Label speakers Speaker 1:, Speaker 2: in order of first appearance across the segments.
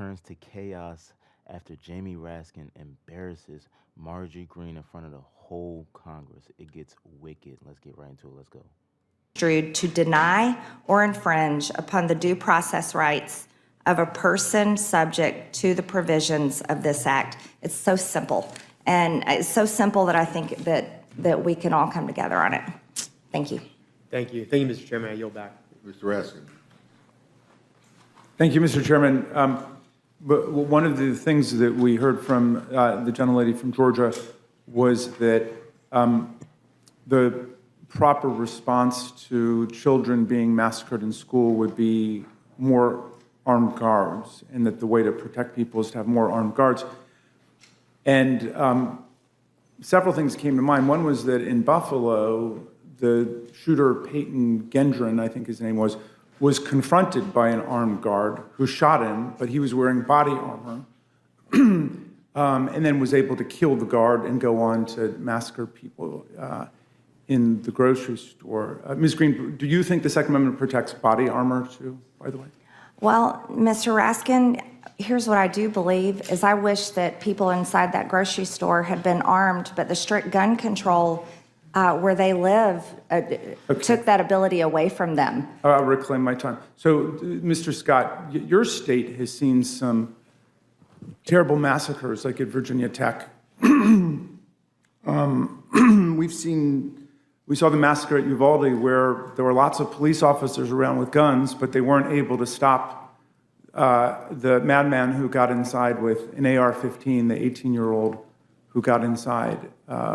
Speaker 1: turns to chaos after Jamie Raskin embarrasses Marjorie Greene in front of the whole Congress. It gets wicked. Let's get right into it. Let's go.
Speaker 2: To deny or infringe upon the due process rights of a person subject to the provisions of this act. It's so simple. And it's so simple that I think that we can all come together on it. Thank you.
Speaker 3: Thank you. Thank you, Mr. Chairman. I yield back.
Speaker 4: Mr. Raskin.
Speaker 5: Thank you, Mr. Chairman. But one of the things that we heard from the gentlelady from Georgia was that the proper response to children being massacred in school would be more armed guards, and that the way to protect people is to have more armed guards. And several things came to mind. One was that in Buffalo, the shooter, Peyton Gendron, I think his name was confronted by an armed guard who shot him, but he was wearing body armor, and then was able to kill the guard and go on to massacre people in the grocery store. Ms. Greene, do you think the Second Amendment protects body armor too, by the way?
Speaker 2: Well, Mr. Raskin, here's what I do believe is I wish that people inside that grocery store had been armed, but the strict gun control where they live took that ability away from them.
Speaker 5: I'll reclaim my time. So, Mr. Scott, your state has seen some terrible massacres, like at Virginia Tech. We saw the massacre at Uvalde, where there were lots of police officers around with guns, but they weren't able to stop the madman who got inside with an AR-15, the 18-year-old who got inside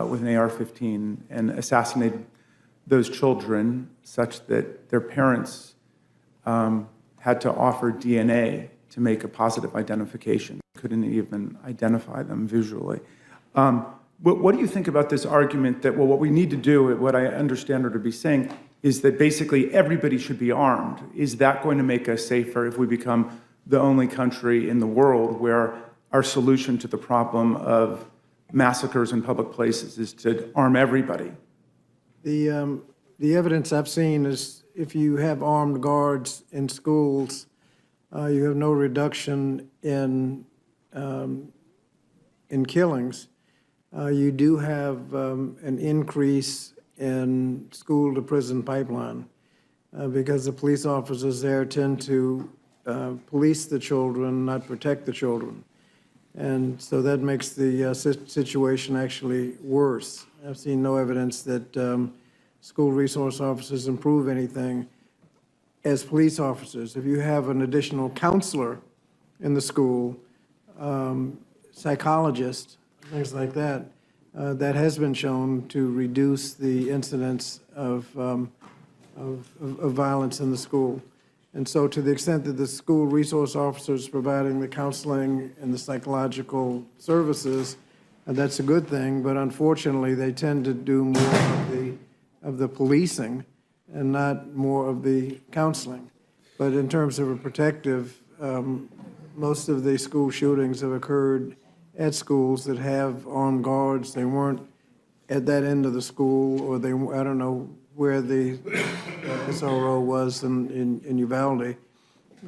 Speaker 5: with an AR-15 and assassinated those children, such that their parents had to offer DNA to make a positive identification. Couldn't even identify them visually. What do you think about this argument that, well, what we need to do, what I understand her to be saying, is that basically everybody should be armed? Is that going to make us safer if we become the only country in the world where our solution to the problem of massacres in public places is to arm everybody?
Speaker 6: The evidence I've seen is if you have armed guards in schools, you have no reduction in killings. You do have an increase in school-to-prison pipeline because the police officers there tend to police the children, not protect the children. And so that makes the situation actually worse. I've seen no evidence that school resource officers improve anything as police officers. If you have an additional counselor in the school, psychologist, things like that, that has been shown to reduce the incidence of violence in the school. And so to the extent that the school resource officers providing the counseling and the psychological services, that's a good thing, but unfortunately they tend to do more of the policing and not more of the counseling. But in terms of a protective, most of the school shootings have occurred at schools that have armed guards. They weren't at that end of the school, or I don't know where the SRO was in Uvalde.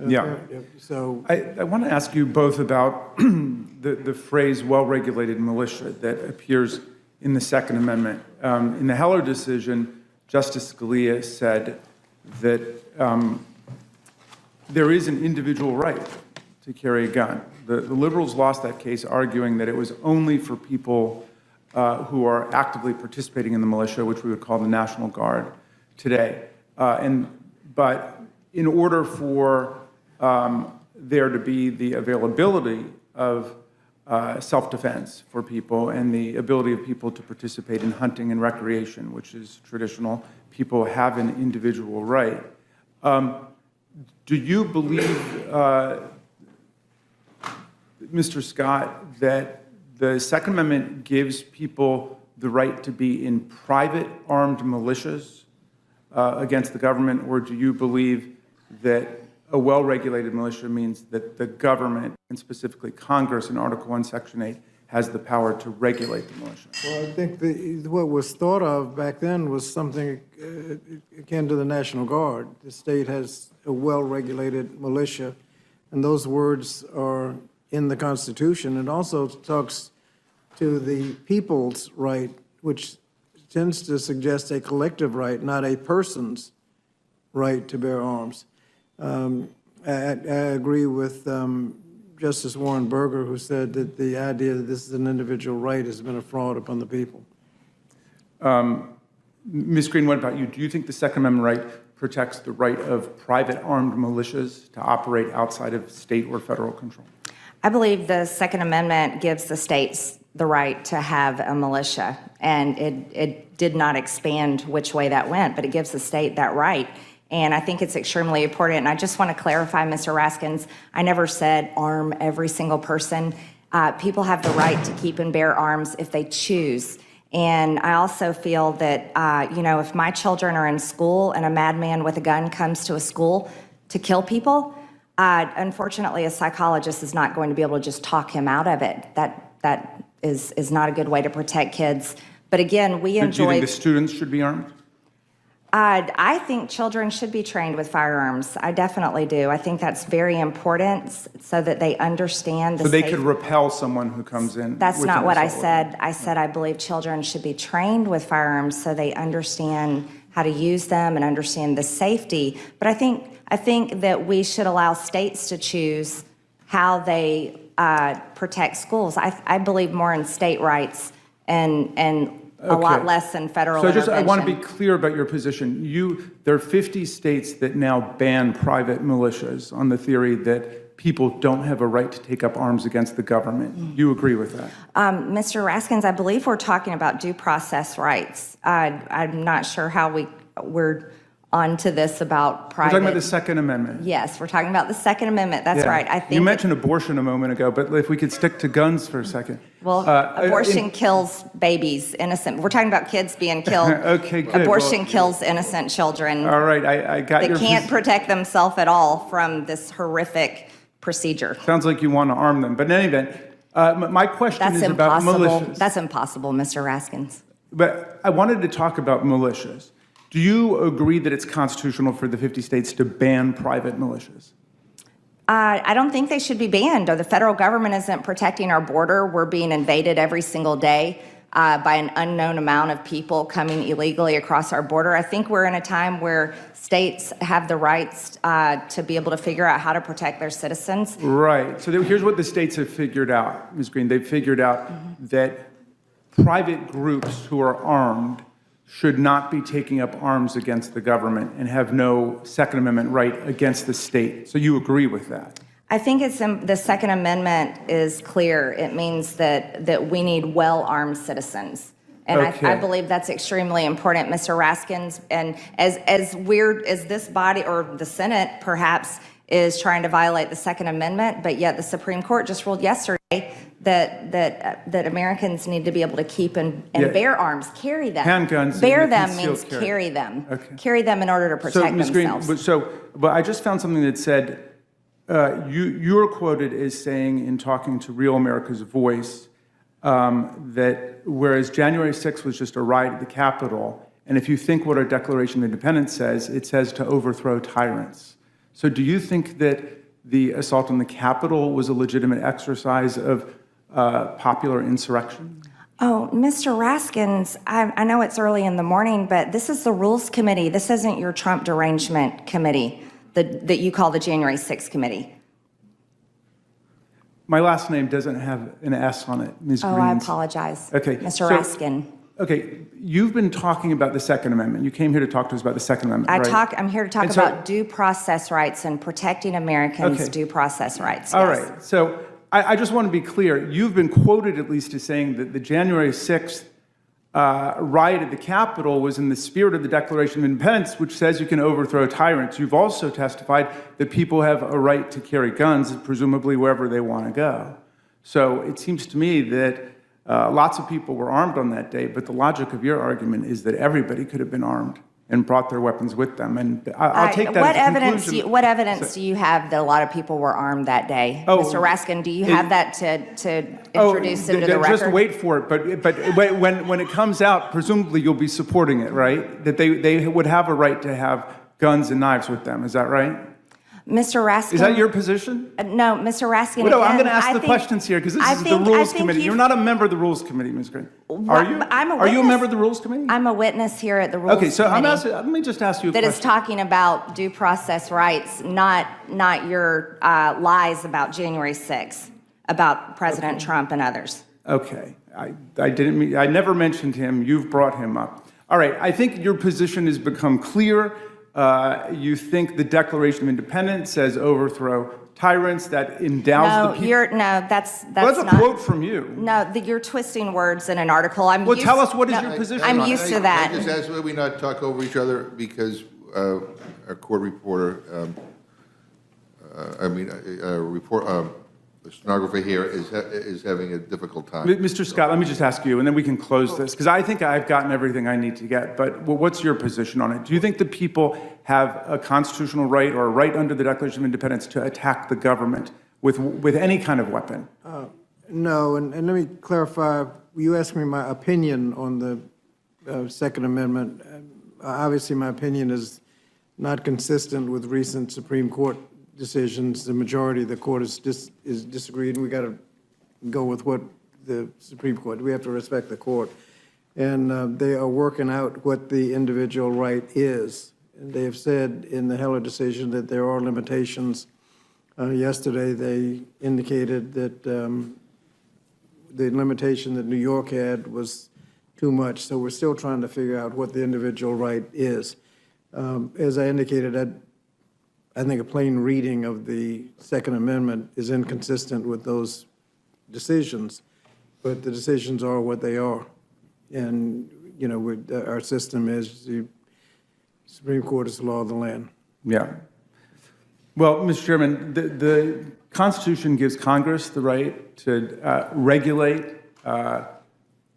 Speaker 5: Yeah.
Speaker 6: So
Speaker 5: I want to ask you both about the phrase well-regulated militia that appears in the Second Amendment. In the Heller decision, Justice Scalia said that there is an individual right to carry a gun. The liberals lost that case, arguing that it was only for people who are actively participating in the militia, which we would call the National Guard today. But in order for there to be the availability of self-defense for people and the ability of people to participate in hunting and recreation, which is traditional, people have an individual right. Do you believe, Mr. Scott, that the Second Amendment gives people the right to be in private armed militias against the government, or do you believe that a well-regulated militia means that the government, and specifically Congress in Article 1, Section 8, has the power to regulate the militia?
Speaker 6: well, I think what was thought of back then was something akin to the National Guard. The state has a well-regulated militia And those words are in the Constitution. It also talks to the people's right, which tends to suggest a collective right, not a person's right to bear arms. I agree with Justice Warren Berger, who said that the idea that this is an individual right has been a fraud upon the people.
Speaker 5: Ms. Greene, what about you? Do you think the Second Amendment right protects the right of private armed militias to operate outside of state or federal control?
Speaker 2: I believe the Second Amendment gives the states the right to have a militia, and it did not expand which way that went, but it gives the state that right. And I think it's extremely important. And I just want to clarify, Mr. Raskins, I never said arm every single person. People have the right to keep and bear arms if they choose. And I also feel that, if my children are in school and a madman with a gun comes to a school to kill people, unfortunately, a psychologist is not going to be able to just talk him out of it. That is not a good way to protect kids. But again, we enjoy...
Speaker 5: Do you think the students should be armed?
Speaker 2: I think children should be trained with firearms. I definitely do. I think that's very important so that they understand the
Speaker 5: So they could repel someone who comes in.
Speaker 2: That's
Speaker 5: with
Speaker 2: not
Speaker 5: an
Speaker 2: what I
Speaker 5: assault
Speaker 2: said. I said I believe children should be trained with firearms so they understand how to use them and understand the safety. But I think that we should allow states to choose how they protect schools. I believe more in state rights and a lot less than federal intervention.
Speaker 5: I want to be clear about your position. There are 50 states that now ban private militias on the theory that people don't have a right to take up arms against the government. Do you agree with that?
Speaker 2: Mr. Raskins, I believe we're talking about due process rights. I'm not sure how we're onto this about private.
Speaker 5: We're talking about the Second Amendment.
Speaker 2: Yes, we're talking about the Second Amendment. That's
Speaker 5: Yeah.
Speaker 2: right. I think
Speaker 5: you mentioned abortion a moment ago, but if we could stick to guns for a second.
Speaker 2: Well, abortion kills babies, innocent. We're talking about kids being killed.
Speaker 5: Okay, good.
Speaker 2: Abortion kills innocent children.
Speaker 5: All right, I got
Speaker 2: that
Speaker 5: your...
Speaker 2: can't protect themselves at all from this horrific procedure.
Speaker 5: Sounds like you want to arm them. But in any event, my question
Speaker 2: That's
Speaker 5: is about
Speaker 2: impossible.
Speaker 5: militias.
Speaker 2: That's impossible, Mr. Raskins.
Speaker 5: But I wanted to talk about militias. Do you agree that it's constitutional for the 50 states to ban private militias?
Speaker 2: I don't think they should be banned. The federal government isn't protecting our border. We're being invaded every single day by an unknown amount of people coming illegally across our border. I think we're in a time where states have the rights to be able to figure out how to protect their citizens.
Speaker 5: Right. So here's what the states have figured out, Ms. Greene. They've figured out that private groups who are armed should not be taking up arms against the government and have no Second Amendment right against the state. So you agree with that?
Speaker 2: I think the Second Amendment is clear. It means that we need well-armed citizens. And
Speaker 5: Okay.
Speaker 2: I believe that's extremely important, Mr. Raskins. And as weird as this body or the Senate perhaps is trying to violate the Second Amendment, but yet the Supreme Court just ruled yesterday that Americans need to be able to keep and
Speaker 5: Yeah.
Speaker 2: bear arms, carry them.
Speaker 5: Handguns
Speaker 2: Bear
Speaker 5: and
Speaker 2: them
Speaker 5: concealed
Speaker 2: means
Speaker 5: carry.
Speaker 2: carry them.
Speaker 5: Okay.
Speaker 2: Carry them in order to protect
Speaker 5: So, Ms. Greene,
Speaker 2: themselves.
Speaker 5: but I just found something that said, you were quoted as saying in talking to Real America's Voice that whereas January 6th was just a riot at the Capitol, and if you think what our Declaration of Independence says, it says to overthrow tyrants. So do you think that the assault on the Capitol was a legitimate exercise of popular insurrection?
Speaker 2: Oh, Mr. Raskins, I know it's early in the morning, but this is the Rules Committee. This isn't your Trump derangement committee that you call the January 6th committee.
Speaker 5: My last name doesn't have an S on it, Ms. Greene.
Speaker 2: Oh, I apologize.
Speaker 5: Okay.
Speaker 2: Mr.
Speaker 5: so-
Speaker 2: Raskin.
Speaker 5: Okay, you've been talking about the Second Amendment. You came here to talk to us about the Second Amendment, right?
Speaker 2: I'm here to talk
Speaker 5: And so-
Speaker 2: about due process rights and protecting Americans'
Speaker 5: Okay.
Speaker 2: due process rights.
Speaker 5: All
Speaker 2: yes.
Speaker 5: right, so I just want to be clear. You've been quoted at least as saying that the January 6th riot at the Capitol was in the spirit of the Declaration of Independence, which says you can overthrow tyrants. You've also testified that people have a right to carry guns, presumably wherever they want to go. So it seems to me that lots of people were armed on that day, but the logic of your argument is that everybody could have been armed and brought their weapons with them. And I'll take that
Speaker 2: What
Speaker 5: as a
Speaker 2: evidence?
Speaker 5: conclusion.
Speaker 2: What evidence do you have that a lot of people were armed that day,
Speaker 5: Oh,
Speaker 2: Mr. Raskin? Do you have that to introduce into the
Speaker 5: just
Speaker 2: record?
Speaker 5: wait for it. But when it comes out, presumably you'll be supporting it, right? That they would have a right to have guns and knives with them. Is that right?
Speaker 2: Mr. Raskin.
Speaker 5: Is that your position?
Speaker 2: No, Mr. Raskin.
Speaker 5: Well, no, I'm
Speaker 2: again,
Speaker 5: going to ask
Speaker 2: I
Speaker 5: the
Speaker 2: think-
Speaker 5: questions here because this
Speaker 2: I
Speaker 5: is
Speaker 2: think-
Speaker 5: the
Speaker 2: I
Speaker 5: Rules
Speaker 2: think
Speaker 5: Committee.
Speaker 2: you've-
Speaker 5: You're not a member of the Rules Committee, Ms. Green. Are you?
Speaker 2: I'm a
Speaker 5: Are you a
Speaker 2: witness.
Speaker 5: member of the Rules Committee?
Speaker 2: I'm a witness here at the Rules
Speaker 5: Okay, so I'm
Speaker 2: Committee
Speaker 5: asking, let me just ask you a
Speaker 2: that
Speaker 5: question.
Speaker 2: is talking about due process rights, not your lies about January 6th, about President Trump and others.
Speaker 5: Okay, I never mentioned him. You've brought him up. All right, I think your position has become clear. You think the Declaration of Independence says overthrow tyrants, that endows the people.
Speaker 2: That's
Speaker 5: Well, that's
Speaker 2: not.
Speaker 5: a quote from you.
Speaker 2: No, you're twisting words in an article.
Speaker 5: Well, tell us what is your position
Speaker 2: I'm
Speaker 5: on it.
Speaker 2: used to that.
Speaker 4: I just ask that we not talk over each other because our court reporter, the stenographer here is having a difficult time.
Speaker 5: Mr. Scott, let me just ask you, and then we can close this, because I think I've gotten everything I need to get. But what's your position on it? Do you think the people have a constitutional right or a right under the Declaration of Independence to attack the government with any kind of weapon?
Speaker 6: No, and let me clarify. You asked me my opinion on the Second Amendment. Obviously, my opinion is not consistent with recent Supreme Court decisions. The majority of the court is disagreed, and we got to go with what the Supreme Court. We have to respect the court, and they are working out what the individual right is. And they have said in the Heller decision that there are limitations. Yesterday, they indicated that the limitation that New York had was too much. So we're still trying to figure out what the individual right is. As I indicated, I think a plain reading of the Second Amendment is inconsistent with those decisions, but the decisions are what they are. And, you know, our system is the Supreme Court is the law of the land.
Speaker 5: Yeah. Well, Mr. Chairman, the Constitution gives Congress the right to regulate,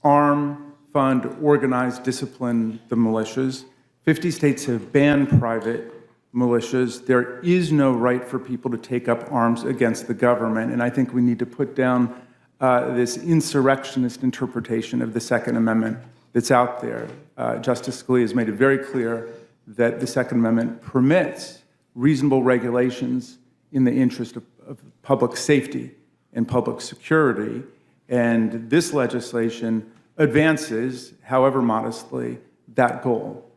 Speaker 5: arm, fund, organize, discipline the militias. 50 states have banned private militias. There is no right for people to take up arms against the government, and I think we need to put down this insurrectionist interpretation of the Second Amendment that's out there. Justice Scalia has made it very clear that the Second Amendment permits reasonable regulations in the interest of public safety and public security, and this legislation advances, however modestly, that goal.